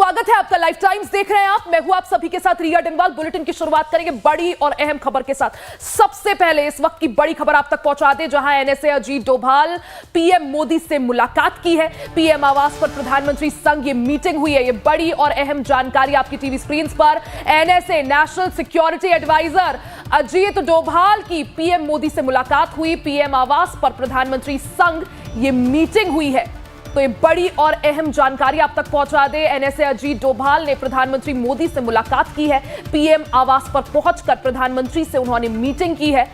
स्वागत है आपका। लाइफ टाइम्स देख रहे हैं आप। मैं हूं आप सभी के साथ रिया डिंगवाल। बुलेटिन की शुरुआत करेंगे बड़ी और अहम खबर के साथ। सबसे पहले इस वक्त की बड़ी खबर आप तक पहुंचा दें, जहां एनएसए अजीत डोभाल पीएम मोदी से मुलाकात की है। पीएम आवास पर प्रधानमंत्री संग ये मीटिंग हुई है। ये बड़ी और अहम जानकारी आपकी टीवी स्क्रीन पर। NSA national security adviser Ajit Doval की पीएम मोदी से मुलाकात हुई। पीएम आवास पर प्रधानमंत्री संग ये मीटिंग हुई है। तो ये बड़ी और अहम जानकारी आप तक पहुंचा दे। एनएसए अजीत डोभाल ने प्रधानमंत्री मोदी से मुलाकात की है। पीएम आवास पर पहुंचकर प्रधानमंत्री से उन्होंने मीटिंग की है।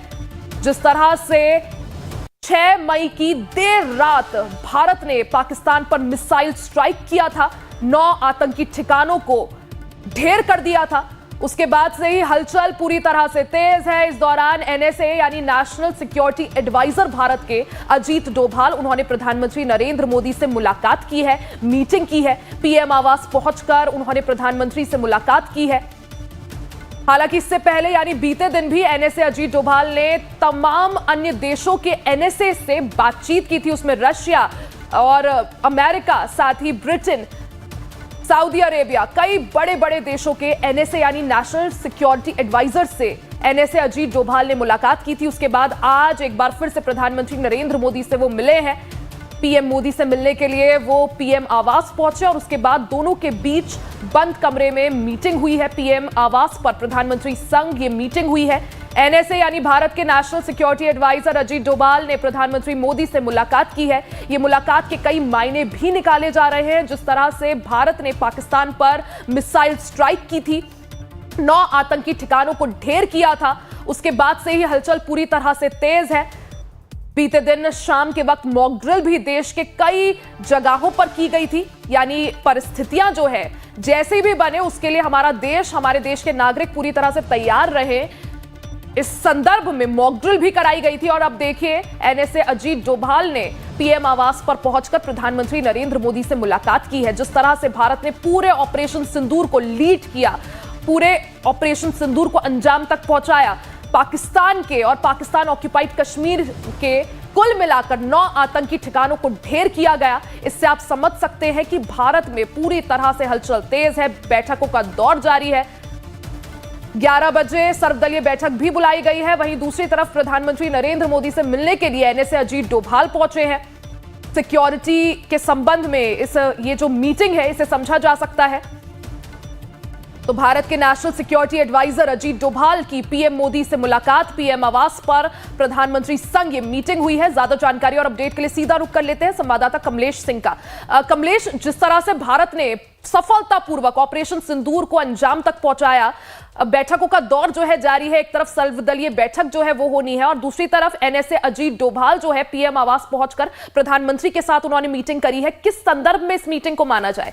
जिस तरह से 6 मई की देर रात भारत ने पाकिस्तान पर मिसाइल स्ट्राइक किया था, 9 आतंकी ठिकानों को ढेर कर दिया था, उसके बाद से ही हलचल पूरी तरह से तेज है। इस दौरान एनएसए यानी नेशनल सिक्योरिटी एडवाइजर भारत के अजीत डोभाल, उन्होंने प्रधानमंत्री नरेंद्र मोदी से मुलाकात की है, मीटिंग की है। पीएम आवास पहुंचकर उन्होंने प्रधानमंत्री से मुलाकात की है। हालांकि इससे पहले यानी बीते दिन भी एनएसए अजीत डोभाल ने तमाम अन्य देशों के एनएसए से बातचीत की थी। उसमें रशिया और अमेरिका, साथ ही ब्रिटेन, सऊदी अरेबिया, कई बड़े बड़े देशों के एनएसए यानी नेशनल सिक्योरिटी एडवाइजर से एनएसए अजीत डोभाल ने मुलाकात की थी। उसके बाद आज एक बार फिर से प्रधानमंत्री नरेंद्र मोदी से वो मिले हैं। पीएम मोदी से मिलने के लिए वो पीएम आवास पहुंचे और उसके बाद दोनों के बीच बंद कमरे में मीटिंग हुई है। पीएम आवास पर प्रधानमंत्री संग ये मीटिंग हुई है। एनएसए यानी भारत के national security adviser Ajit Doval ने प्रधानमंत्री मोदी से मुलाकात की है। ये मुलाकात के कई मायने भी निकाले जा रहे हैं। जिस तरह से भारत ने पाकिस्तान पर मिसाइल स्ट्राइक की थी, 9 आतंकी ठिकानों को ढेर किया था, उसके बाद से ही हलचल पूरी तरह से तेज है। बीते दिन शाम के वक्त मॉक ड्रिल भी देश के कई जगहों पर की गई थी। यानी परिस्थितियां जो है जैसे भी बने, उसके लिए हमारा देश, हमारे देश के नागरिक पूरी तरह से तैयार रहे, इस संदर्भ में मॉक ड्रिल भी कराई गई थी। और अब देखिए, एनएसए अजीत डोभाल ने पीएम आवास पर पहुंचकर प्रधानमंत्री नरेंद्र मोदी से मुलाकात की है। जिस तरह से भारत ने पूरे ऑपरेशन सिंदूर को लीड किया, पूरे ऑपरेशन सिंदूर को अंजाम तक पहुंचाया, पाकिस्तान के और पाकिस्तान ऑक्यूपाइड कश्मीर के कुल मिलाकर 9 आतंकी ठिकानों को ढेर किया गया। इससे आप समझ सकते हैं कि भारत में पूरी तरह से हलचल तेज है। बैठकों का दौर जारी है। 11 बजे सर्वदलीय बैठक भी बुलाई गई है। वहीं दूसरी तरफ प्रधानमंत्री नरेंद्र मोदी से मिलने के लिए एनएसए अजीत डोभाल पहुंचे हैं। सिक्योरिटी के संबंध में ये जो मीटिंग है, इसे समझा जा सकता है। तो भारत के national security adviser Ajit Doval की पीएम मोदी से मुलाकात, पीएम आवास पर प्रधानमंत्री संग ये मीटिंग हुई है। ज्यादा जानकारी और अपडेट के लिए सीधा रुख कर लेते हैं संवाददाता कमलेश सिंह का। कमलेश, जिस तरह से भारत ने सफलतापूर्वक ऑपरेशन सिंदूर को अंजाम तक पहुंचाया, बैठकों का दौर जो है जारी है। एक तरफ सर्वदलीय बैठक जो है वो होनी है और दूसरी तरफ एनएसए अजीत डोभाल जो है पीएम आवास पहुंचकर प्रधानमंत्री के साथ उन्होंने मीटिंग करी है। किस संदर्भ में इस मीटिंग को माना जाए?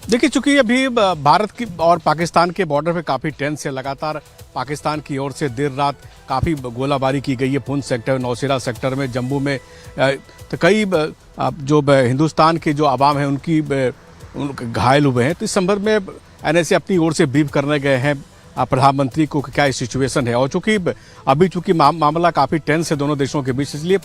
देखिए, चूंकि अभी भारत की और पाकिस्तान के बॉर्डर पे काफ़ी टेंस है। लगातार पाकिस्तान की ओर से देर रात काफ़ी गोलाबारी की गई है। पुंछ सेक्टर, नौशेरा सेक्टर में, जम्मू में। तो कई जो हिंदुस्तान के जो आवाम है उनकी घायल हुए हैं। तो इस संदर्भ में एनएसए अपनी ओर से ब्रीफ करने गए हैं प्रधानमंत्री को कि क्या सिचुएशन है। और चूंकि मामला काफ़ी टेंस है दोनों देशों के बीच, इसलिए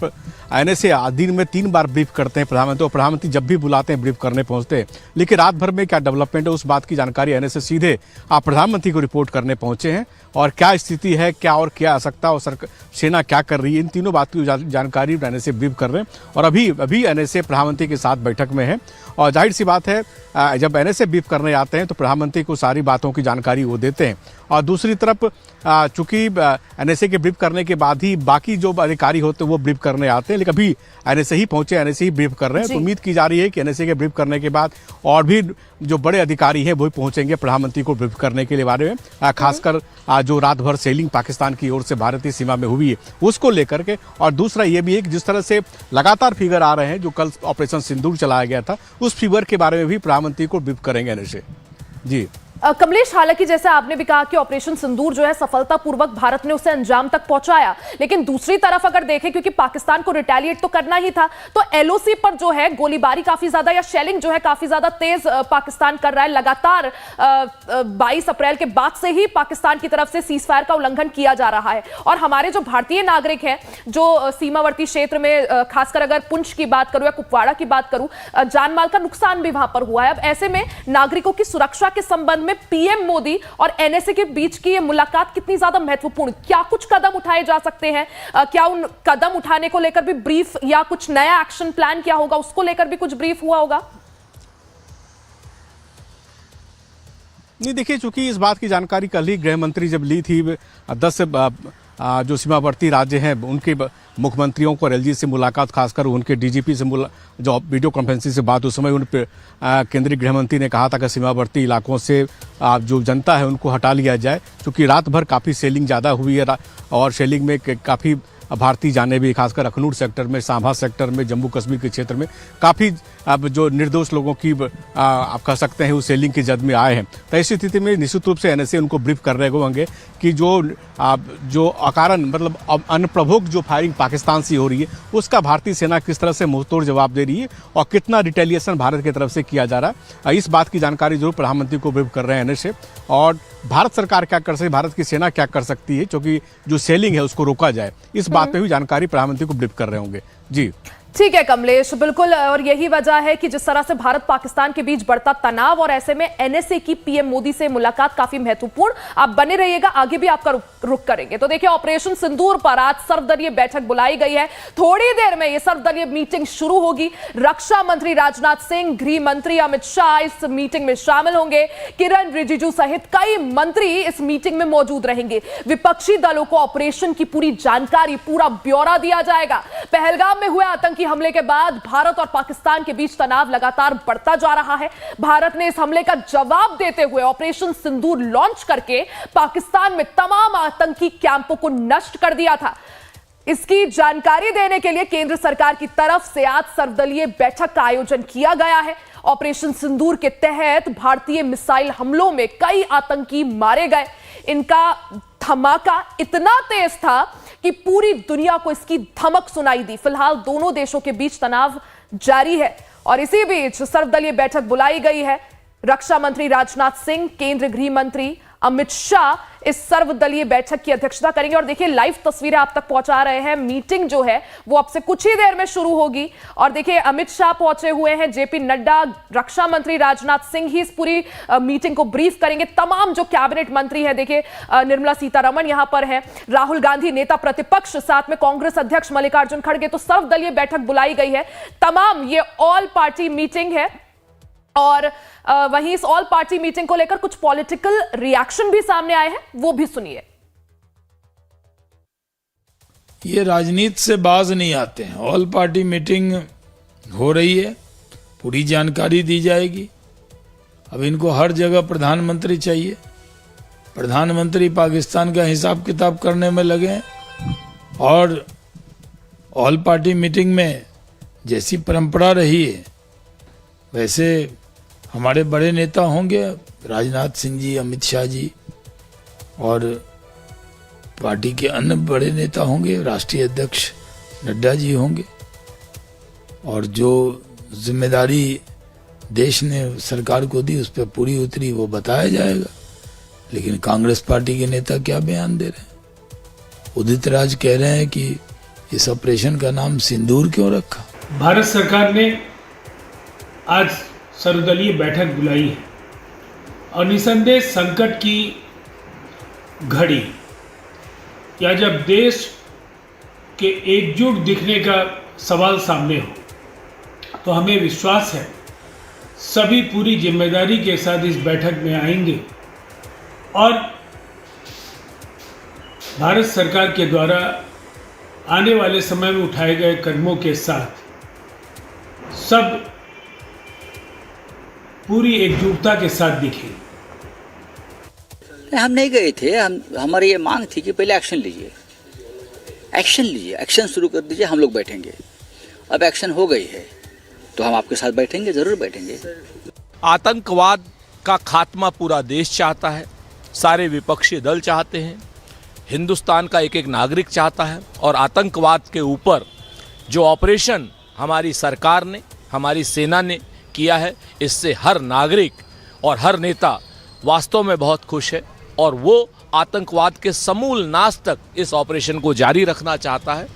एनएसए दिन में 3 बार ब्रीफ करते हैं प्रधानमंत्री। और प्रधानमंत्री जब भी बुलाते हैं ब्रीफ करने पहुंचते हैं। लेकिन रात भर में क्या डेवलपमेंट है, उस बात की जानकारी एनएसए सीधे प्रधानमंत्री को रिपोर्ट करने पहुंचे हैं। और क्या स्थिति है, क्या और क्या आ सकता है, और सेना क्या कर रही है, इन तीनों बात की जानकारी एनएसए ब्रीफ कर रहे हैं। और अभी एनएसए प्रधानमंत्री के साथ बैठक में है। और जाहिर सी बात है, जब एनएसए ब्रीफ करने आते हैं तो प्रधानमंत्री को सारी बातों की जानकारी वो देते हैं। और दूसरी तरफ चूंकि एनएसए के ब्रीफ करने के बाद ही बाकी जो अधिकारी होते हैं वो ब्रीफ करने आते हैं। लेकिन अभी एनएसए ही पहुंचे, एनएसए ही ब्रीफ कर रहे हैं। तो उम्मीद की जा रही है कि एनएसए के ब्रीफ करने के बाद और भी जो बड़े अधिकारी हैं वो पहुंचेंगे प्रधानमंत्री को ब्रीफ करने के लिए बारे में। खासकर जो रात भर सेलिंग पाकिस्तान की ओर से भारतीय सीमा में हुई है उसको लेकर के। और दूसरा ये भी है कि जिस तरह से लगातार फिगर आ रहे हैं, जो कल ऑपरेशन सिंदूर चलाया गया था, उस फिगर के बारे में भी प्रधानमंत्री को ब्रीफ करेंगे एनएसए। जी कमलेश, हालांकि जैसे आपने भी कहा कि ऑपरेशन सिंदूर जो है सफलतापूर्वक भारत ने उसे अंजाम तक पहुंचाया, लेकिन दूसरी तरफ अगर देखें, क्योंकि पाकिस्तान को रिटेलिएट तो करना ही था, तो एलओसी पर जो है गोलीबारी काफी ज्यादा या शेलिंग जो है काफी ज्यादा तेज पाकिस्तान कर रहा है। लगातार 22 अप्रैल के बाद से ही पाकिस्तान की तरफ से सीज फायर का उल्लंघन किया जा रहा है। और हमारे जो भारतीय नागरिक हैं जो सीमावर्ती क्षेत्र में, खासकर अगर पुंछ की बात करूं या कुपवाड़ा की बात करूं, जान माल का नुकसान भी वहां पर हुआ है। अब ऐसे में नागरिकों की सुरक्षा के संबंध में पीएम मोदी और एनएसए के बीच की ये मुलाकात कितनी ज्यादा महत्वपूर्ण, क्या कुछ कदम उठाए जा सकते हैं? क्या उन कदम उठाने को लेकर भी ब्रीफ या कुछ नया एक्शन प्लान क्या होगा उसको लेकर भी कुछ ब्रीफ हुआ होगा? नहीं, देखिए, चूंकि इस बात की जानकारी कल ही गृह मंत्री जब ली थी, 10 जो सीमावर्ती राज्य हैं उनके मुख्यमंत्रियों को और एलजी से मुलाकात, खासकर उनके डीजीपी से जो वीडियो कॉन्फ्रेंसिंग से बात, उस समय उन पर केंद्रीय गृह मंत्री ने कहा था कि सीमावर्ती इलाकों से जो जनता है उनको हटा लिया जाए, क्योंकि रात भर काफ़ी सेलिंग ज़्यादा हुई है और सेलिंग में काफ़ी भारतीय जाने भी, खासकर अखनूर सेक्टर में, सांभा सेक्टर में, जम्मू कश्मीर के क्षेत्र में काफ़ी अब जो निर्दोष लोगों की आप कह सकते हैं उस सेलिंग की जद में आए हैं। तो ऐसी स्थिति में निश्चित रूप से एनएसए उनको ब्रीफ कर रहे होंगे कि जो अकारण मतलब अनप्रभुक जो फायरिंग पाकिस्तान से हो रही है उसका भारतीय सेना किस तरह से मुंहतोड़ जवाब दे रही है और कितना रिटेलिएशन भारत की तरफ से किया जा रहा है। इस बात की जानकारी जरूर प्रधानमंत्री को ब्रीफ कर रहे हैं एनएसए, और भारत सरकार क्या कर सकती है, भारत की सेना क्या कर सकती है, क्योंकि जो सेलिंग है उसको रोका जाए, इस बात पे भी जानकारी प्रधानमंत्री को ब्रीफ कर रहे होंगे। जी ठीक है कमलेश, बिल्कुल, और यही वजह है कि जिस तरह से भारत पाकिस्तान के बीच बढ़ता तनाव और ऐसे में एनएसए की पीएम मोदी से मुलाकात काफी महत्वपूर्ण। आप बने रहिएगा, आगे भी आपका रुख करेंगे। तो देखिए, ऑपरेशन सिंदूर पर आज सर्वदलीय बैठक बुलाई गई है। थोड़ी देर में यह सर्वदलीय मीटिंग शुरू होगी। रक्षा मंत्री राजनाथ सिंह, गृह मंत्री अमित शाह इस मीटिंग में शामिल होंगे। किरण रिजिजू सहित कई मंत्री इस मीटिंग में मौजूद रहेंगे। विपक्षी दलों को ऑपरेशन की पूरी जानकारी, पूरा ब्यौरा दिया जाएगा। पहलगाम में हुए आतंकी हमले के बाद भारत और पाकिस्तान के बीच तनाव लगातार बढ़ता जा रहा है। भारत ने इस हमले का जवाब देते हुए ऑपरेशन सिंदूर लॉन्च करके पाकिस्तान में तमाम आतंकी कैंपों को नष्ट कर दिया था। इसकी जानकारी देने के लिए केंद्र सरकार की तरफ से आज सर्वदलीय बैठक का आयोजन किया गया है। ऑपरेशन सिंदूर के तहत भारतीय मिसाइल हमलों में कई आतंकी मारे गए। इनका धमाका इतना तेज था कि पूरी दुनिया को इसकी धमक सुनाई दी। फिलहाल दोनों देशों के बीच तनाव जारी है और इसी बीच सर्वदलीय बैठक बुलाई गई है। रक्षा मंत्री राजनाथ सिंह, केंद्रीय गृह मंत्री अमित शाह इस सर्वदलीय बैठक की अध्यक्षता करेंगे। और देखिए, लाइव तस्वीरें आप तक पहुंचा रहे हैं। मीटिंग जो है वो अब से कुछ ही देर में शुरू होगी। और देखिए, अमित शाह पहुंचे हुए हैं, जेपी नड्डा, रक्षा मंत्री राजनाथ सिंह ही इस पूरी मीटिंग को ब्रीफ करेंगे। तमाम जो कैबिनेट मंत्री हैं, देखिए निर्मला सीतारमण यहां पर है, राहुल गांधी नेता प्रतिपक्ष, साथ में कांग्रेस अध्यक्ष मल्लिकार्जुन खड़गे। तो सर्वदलीय बैठक बुलाई गई है। तमाम ये ऑल पार्टी मीटिंग है और वहीं इस ऑल पार्टी मीटिंग को लेकर कुछ पॉलिटिकल रिएक्शन भी सामने आए हैं, वो भी सुनिए। ये राजनीति से बाज नहीं आते हैं। ऑल पार्टी मीटिंग हो रही है, पूरी जानकारी दी जाएगी। अब इनको हर जगह प्रधानमंत्री चाहिए। प्रधानमंत्री पाकिस्तान का हिसाब किताब करने में लगे हैं और ऑल पार्टी मीटिंग में जैसी परंपरा रही है वैसे हमारे बड़े नेता होंगे, राजनाथ सिंह जी, अमित शाह जी, और पार्टी के अन्य बड़े नेता होंगे, राष्ट्रीय अध्यक्ष नड्डा जी होंगे। और जो जिम्मेदारी देश ने सरकार को दी उस पर पूरी उतरी वो बताया जाएगा। लेकिन कांग्रेस पार्टी के नेता क्या बयान दे रहे हैं? उदित राज कह रहे हैं कि इस ऑपरेशन का नाम सिंदूर क्यों रखा? भारत सरकार ने आज सर्वदलीय बैठक बुलाई है और निसंदेह संकट की घड़ी या जब देश के एकजुट दिखने का सवाल सामने हो तो हमें विश्वास है सभी पूरी जिम्मेदारी के साथ इस बैठक में आएंगे और भारत सरकार के द्वारा आने वाले समय में उठाए गए कदमों के साथ सब पूरी एकजुटता के साथ दिखे। हम नहीं गए थे, हमारी ये मांग थी कि पहले एक्शन लीजिए, एक्शन शुरू कर दीजिए, हम लोग बैठेंगे। अब एक्शन हो गई है तो हम आपके साथ बैठेंगे, जरूर बैठेंगे। आतंकवाद का खात्मा पूरा देश चाहता है, सारे विपक्षी दल चाहते हैं, हिंदुस्तान का एक एक नागरिक चाहता है। और आतंकवाद के ऊपर जो ऑपरेशन हमारी सरकार ने, हमारी सेना ने किया है, इससे हर नागरिक और हर नेता वास्तव में बहुत खुश है और वो आतंकवाद के समूल नाश तक इस ऑपरेशन को जारी रखना चाहता है।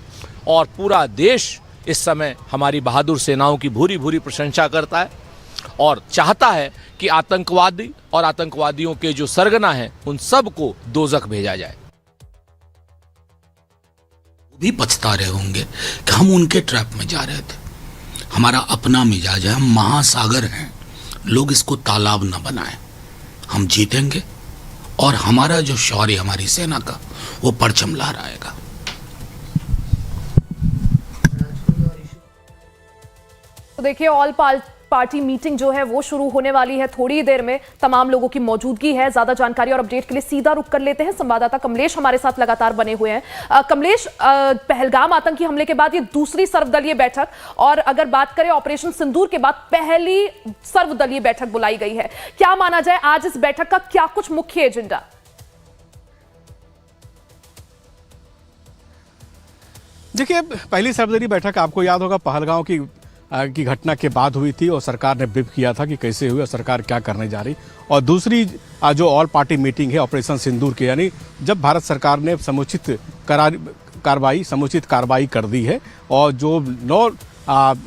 और पूरा देश इस समय हमारी बहादुर सेनाओं की भूरी भूरी प्रशंसा करता है और चाहता है कि आतंकवादी और आतंकवादियों के जो सरगना हैं उन सबको दोजख भेजा जाए। भी पछता रहे होंगे कि हम उनके ट्रैप में जा रहे थे। हमारा अपना मिजाज है, हम महासागर हैं, लोग इसको तालाब न बनाएं। हम जीतेंगे और हमारा जो शौर्य हमारी सेना का वो परचम लहराएगा। तो देखिए ऑल पार्टी मीटिंग जो है वो शुरू होने वाली है थोड़ी देर में। तमाम लोगों की मौजूदगी है। ज्यादा जानकारी और अपडेट के लिए सीधा रुक कर लेते हैं। संवाददाता कमलेश हमारे साथ लगातार बने हुए हैं। कमलेश, पहलगाम आतंकी हमले के बाद ये दूसरी सर्वदलीय बैठक, और अगर बात करें ऑपरेशन सिंदूर के बाद पहली सर्वदलीय बैठक बुलाई गई है। क्या माना जाए आज इस बैठक का क्या कुछ मुख्य एजेंडा? देखिए, पहली सर्वदलीय बैठक आपको याद होगा पहलगांव की घटना के बाद हुई थी और सरकार ने ब्रीफ किया था कि कैसे हुई और सरकार क्या करने जा रही। और दूसरी जो ऑल पार्टी मीटिंग है ऑपरेशन सिंदूर की, यानी जब भारत सरकार ने समुचित कार्रवाई कर दी है और जो 9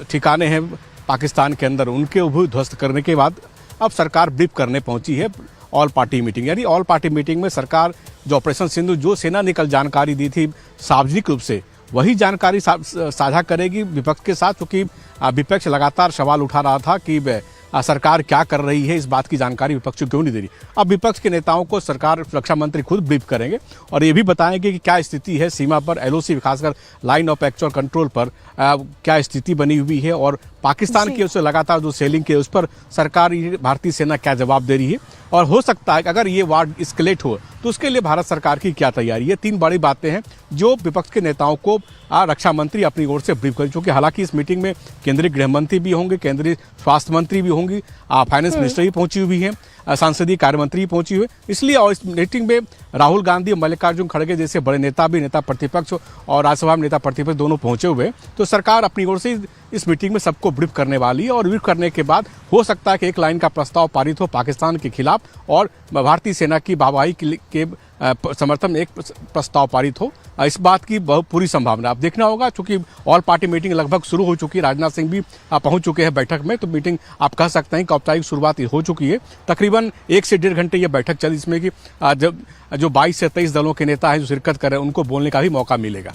ठिकाने हैं पाकिस्तान के अंदर उनके भी ध्वस्त करने के बाद अब सरकार ब्रीफ करने पहुंची है ऑल पार्टी मीटिंग। यानी ऑल पार्टी मीटिंग में सरकार जो ऑपरेशन सिंदूर, जो सेना ने कल जानकारी दी थी सार्वजनिक रूप से, वही जानकारी साझा करेगी विपक्ष के साथ, क्योंकि विपक्ष लगातार सवाल उठा रहा था कि सरकार क्या कर रही है, इस बात की जानकारी विपक्ष को क्यों नहीं दे रही। अब विपक्ष के नेताओं को सरकार रक्षा मंत्री खुद ब्रीफ करेंगे और ये भी बताएंगे कि क्या स्थिति है सीमा पर, LOC खासकर लाइन ऑफ एक्चुअल कंट्रोल पर क्या स्थिति बनी हुई है और पाकिस्तान की उससे लगातार जो सेलिंग की उस पर सरकार, भारतीय सेना क्या जवाब दे रही है। और हो सकता है कि अगर ये वार एस्केलेट हो तो उसके लिए भारत सरकार की क्या तैयारी है। 3 बड़ी बातें हैं जो विपक्ष के नेताओं को रक्षा मंत्री अपनी ओर से ब्रीफ करें, क्योंकि हालांकि इस मीटिंग में केंद्रीय गृह मंत्री भी होंगे, केंद्रीय स्वास्थ्य मंत्री भी होंगी, फाइनेंस मिनिस्टर भी पहुंची हुई है, संसदीय कार्य मंत्री भी पहुंची हुई है। इसलिए और इस मीटिंग में राहुल गांधी और मल्लिकार्जुन खड़गे जैसे बड़े नेता भी, नेता प्रतिपक्ष और राज्यसभा में नेता प्रतिपक्ष दोनों पहुंचे हुए। तो सरकार अपनी ओर से इस मीटिंग में सबको ब्रीफ करने वाली है और ब्रीफ करने के बाद हो सकता है कि एक लाइन का प्रस्ताव पारित हो पाकिस्तान के खिलाफ और भारतीय सेना की वाहवाही के समर्थन में एक प्रस्ताव पारित हो। इस बात की बहुत पूरी संभावना अब देखना होगा, क्योंकि ऑल पार्टी मीटिंग लगभग शुरू हो चुकी है। राजनाथ सिंह भी पहुंच चुके हैं बैठक में, तो मीटिंग आप कह सकते हैं कि औपचारिक शुरुआत हो चुकी है। तकरीबन 1 से 1.5 घंटे ये बैठक चली, जिसमें कि जो 22 से 23 दलों के नेता हैं जो शिरकत कर रहे हैं उनको बोलने का भी मौका मिलेगा।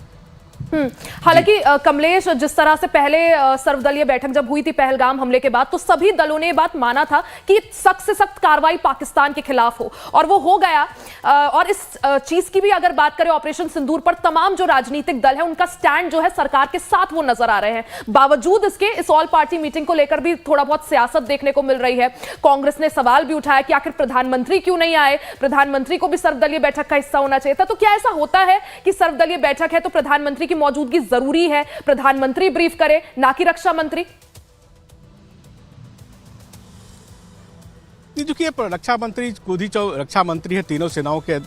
हालांकि कमलेश, जिस तरह से पहले सर्वदलीय बैठक जब हुई थी पहलगाम हमले के बाद, तो सभी दलों ने बात माना था कि सख्त से सख्त कार्रवाई पाकिस्तान के खिलाफ हो, और वो हो गया। और इस चीज की भी अगर बात करें ऑपरेशन सिंदूर पर, तमाम जो राजनीतिक दल है उनका स्टैंड जो है सरकार के साथ वो नजर आ रहे हैं। बावजूद इसके इस ऑल पार्टी मीटिंग को लेकर भी थोड़ा बहुत सियासत देखने को मिल रही है। कांग्रेस ने सवाल भी उठाया कि आखिर प्रधानमंत्री क्यों नहीं आए, प्रधानमंत्री को भी सर्वदलीय बैठक का हिस्सा होना चाहिए था। तो क्या ऐसा होता है कि सर्वदलीय बैठक है तो प्रधानमंत्री की मौजूदगी जरूरी है, प्रधानमंत्री ब्रीफ करे ना कि रक्षा मंत्री? देखिए, रक्षा मंत्री खुद ही रक्षा मंत्री है तीनों सेनाओं के,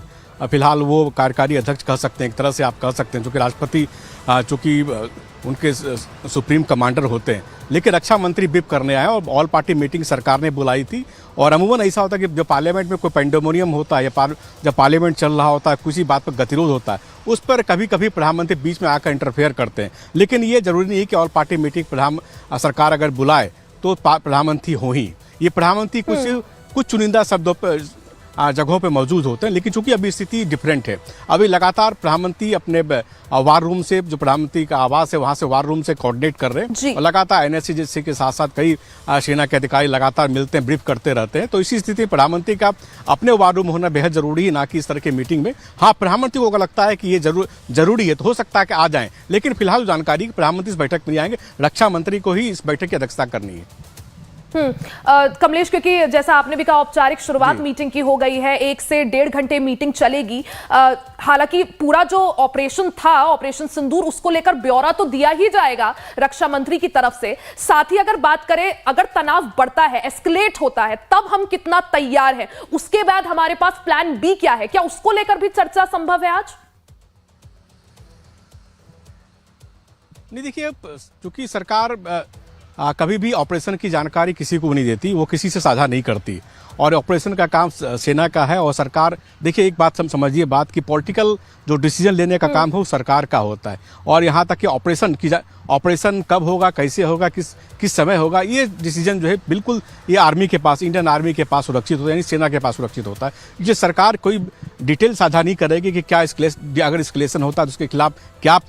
फिलहाल वो कार्यकारी अध्यक्ष कह सकते हैं, एक तरह से आप कह सकते हैं, क्योंकि राष्ट्रपति चूंकि उनके सुप्रीम कमांडर होते हैं। लेकिन रक्षा मंत्री ब्रीफ करने आए और ऑल पार्टी मीटिंग सरकार ने बुलाई थी। और अमूमन ऐसा होता है कि जब पार्लियामेंट में कोई पेंडेमोनियम होता है या जब पार्लियामेंट चल रहा होता है, किसी बात पर गतिरोध होता है, उस पर कभी कभी प्रधानमंत्री बीच में आकर इंटरफेयर करते हैं। लेकिन ये जरूरी नहीं है कि ऑल पार्टी मीटिंग सरकार अगर बुलाए तो प्रधानमंत्री हो ही। ये प्रधानमंत्री कुछ चुनिंदा शब्दों पर जगहों पे मौजूद होते हैं, लेकिन चूंकि अभी स्थिति डिफरेंट है, अभी लगातार प्रधानमंत्री अपने वार रूम से, जो प्रधानमंत्री का आवास है वहां से वार रूम से कोऑर्डिनेट कर रहे हैं और लगातार NSC के साथ साथ कई सेना के अधिकारी लगातार मिलते हैं, ब्रीफ करते रहते हैं। तो इसी स्थिति में प्रधानमंत्री का अपने वार रूम होना बेहद जरूरी है, ना कि इस तरह के मीटिंग में। हाँ, प्रधानमंत्री को अगर लगता है कि ये जरूरी है तो हो सकता है कि आ जाएं, लेकिन फिलहाल जानकारी प्रधानमंत्री इस बैठक में नहीं आएंगे, रक्षा मंत्री को ही इस बैठक की अध्यक्षता करनी है। कमलेश, क्योंकि जैसा आपने भी कहा औपचारिक शुरुआत मीटिंग की हो गई है, 1 से 1.5 घंटे मीटिंग चलेगी। हालांकि पूरा जो ऑपरेशन था, ऑपरेशन सिंदूर, उसको लेकर ब्यौरा तो दिया ही जाएगा रक्षा मंत्री की तरफ से। साथ ही अगर बात करें, अगर तनाव बढ़ता है, एस्केलेट होता है, तब हम कितना तैयार हैं, उसके बाद हमारे पास प्लान बी क्या है, क्या उसको लेकर भी चर्चा संभव है आज? नहीं, देखिए, चूंकि सरकार कभी भी ऑपरेशन की जानकारी किसी को नहीं देती, वो किसी से साझा नहीं करती, और ऑपरेशन का काम सेना का है। और सरकार, देखिए एक बात समझिए बात कि पॉलिटिकल जो डिसीजन लेने का काम है वो सरकार का होता है, और यहाँ तक कि ऑपरेशन कब होगा, कैसे होगा, किस समय होगा, ये डिसीजन जो है बिल्कुल ये आर्मी के पास, इंडियन आर्मी के पास सुरक्षित होता है, यानी सेना के पास सुरक्षित होता है। ये सरकार कोई डिटेल साझा नहीं करेगी कि क्या अगर एस्केलेशन होता है तो उसके खिलाफ क्या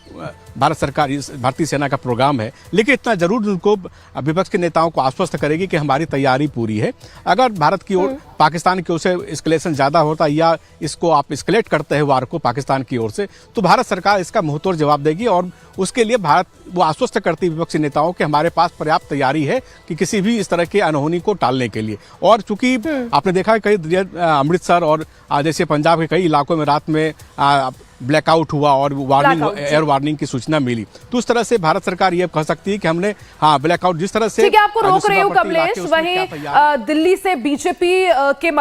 भारतीय सेना का प्रोग्राम है। लेकिन इतना जरूर उनको, विपक्ष के नेताओं को आश्वस्त करेगी कि हमारी तैयारी पूरी है। अगर भारत की ओर, पाकिस्तान की ओर से एस्केलेशन ज्यादा होता या इसको आप एस्केलेट करते हैं वार को पाकिस्तान की ओर से, तो भारत सरकार इसका मुंहतोड़ जवाब देगी, और उसके लिए भारत वो आश्वस्त करती विपक्षी नेताओं के हमारे पास पर्याप्त तैयारी है कि किसी भी इस तरह के अनहोनी को टालने के लिए। और चूंकि आपने देखा कई अमृतसर और जैसे पंजाब के कई इलाकों में रात में ब्लैकआउट हुआ और एयर वार्निंग की सूचना मिली, तो उस तरह से भारत सरकार ये कह सकती है कि हमने ब्लैकआउट जिस तरह से। ठीक है, आपको रोक रही हूँ कमलेश। वहीं दिल्ली से बीजेपी के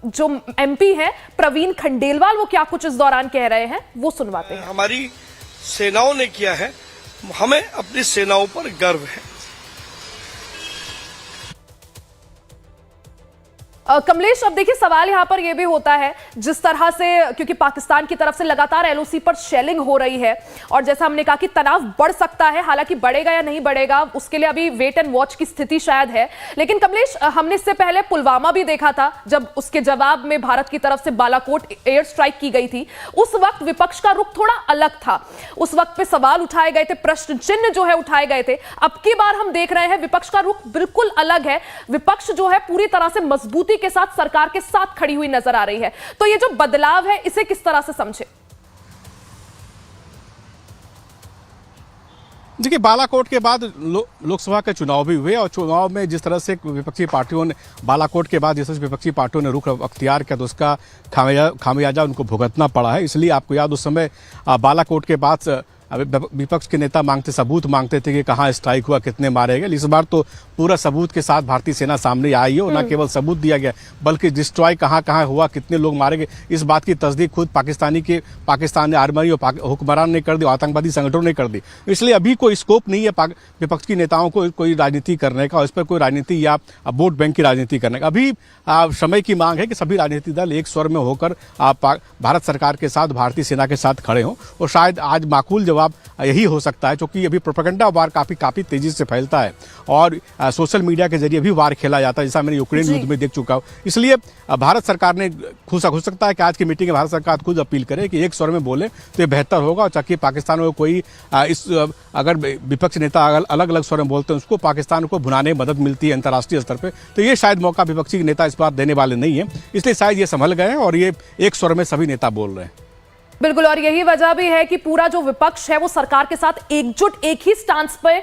जो एमपी हैं प्रवीण खंडेलवाल, वो क्या कुछ इस दौरान कह रहे हैं, वो सुनवाते हैं। हमारी सेनाओं ने किया है, हमें अपनी सेनाओं पर गर्व है। कमलेश, अब देखिए सवाल यहां पर यह भी होता है, जिस तरह से, क्योंकि पाकिस्तान की तरफ से लगातार एलओसी पर शेलिंग हो रही है, और जैसा हमने कहा कि तनाव बढ़ सकता है, हालांकि बढ़ेगा या नहीं बढ़ेगा उसके लिए अभी वेट एंड वॉच की स्थिति शायद है। लेकिन कमलेश, हमने इससे पहले पुलवामा भी देखा था, जब उसके जवाब में भारत की तरफ से बालाकोट एयर स्ट्राइक की गई थी। उस वक्त विपक्ष का रुख थोड़ा अलग था, उस वक्त पे सवाल उठाए गए थे, प्रश्न चिन्ह जो है उठाए गए थे। अब की बार हम देख रहे हैं विपक्ष का रुख बिल्कुल अलग है। विपक्ष जो है पूरी तरह से मजबूती के साथ सरकार के साथ खड़ी हुई नजर आ रही है। तो ये जो बदलाव है, इसे किस तरह से समझे? देखिए, बालाकोट के बाद लोकसभा के चुनाव भी हुए, और चुनाव में जिस तरह से विपक्षी पार्टियों ने, बालाकोट के बाद जिस तरह से विपक्षी पार्टियों ने रुख अख्तियार किया, तो उसका खामियाजा उनको भुगतना पड़ा है। इसलिए आपको याद, उस समय बालाकोट के बाद विपक्ष के नेता सबूत मांगते थे कि कहाँ स्ट्राइक हुआ, कितने मारे गए। इस बार तो पूरा सबूत के साथ भारतीय सेना सामने आई है, और न केवल सबूत दिया गया बल्कि डिस्ट्रॉय कहाँ कहाँ हुआ, कितने लोग मारे गए, इस बात की तस्दीक खुद पाकिस्तान ने, आर्मी और हुक्मरान ने कर दी, आतंकवादी संगठनों ने कर दी। इसलिए अभी कोई स्कोप नहीं है विपक्ष की नेताओं को कोई राजनीति करने का, इस पर कोई राजनीति या वोट बैंक की राजनीति करने का। अभी समय की मांग है कि सभी राजनीतिक दल एक स्वर में होकर भारत सरकार के साथ, भारतीय सेना के साथ खड़े हों, और शायद आज माकूल जवाब यही हो सकता है, क्योंकि अभी प्रोपेगेंडा वार काफी तेजी से फैलता है, और सोशल मीडिया के जरिए भी वार खेला जाता है, जैसा मैंने यूक्रेन युद्ध में देख चुका हूं। इसलिए भारत सरकार ने हो सकता है कि आज की मीटिंग में भारत सरकार खुद अपील करे कि एक स्वर में बोले तो ये बेहतर होगा, और ताकि पाकिस्तान में कोई अगर विपक्ष नेता अलग अलग स्वर में बोलते हैं, उसको पाकिस्तान को भुनाने में मदद मिलती है अंतर्राष्ट्रीय स्तर पर, तो ये शायद मौका विपक्षी नेता इस बार देने वाले नहीं है। इसलिए शायद ये संभल गए हैं, और ये एक स्वर में सभी नेता बोल रहे हैं। बिल्कुल, और यही वजह भी है कि पूरा जो विपक्ष है वो सरकार के साथ एकजुट, एक ही स्टांस पे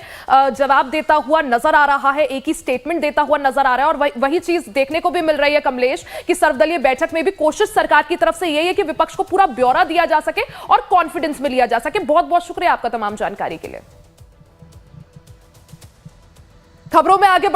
जवाब देता हुआ नजर आ रहा है, एक ही स्टेटमेंट देता हुआ नजर आ रहा है। और वही चीज देखने को भी मिल रही है कमलेश, कि सर्वदलीय बैठक में भी कोशिश सरकार की तरफ से यही है कि विपक्ष को पूरा ब्यौरा दिया जा सके और कॉन्फिडेंस में लिया जा सके। बहुत बहुत शुक्रिया आपका तमाम जानकारी के लिए। खबरों में आगे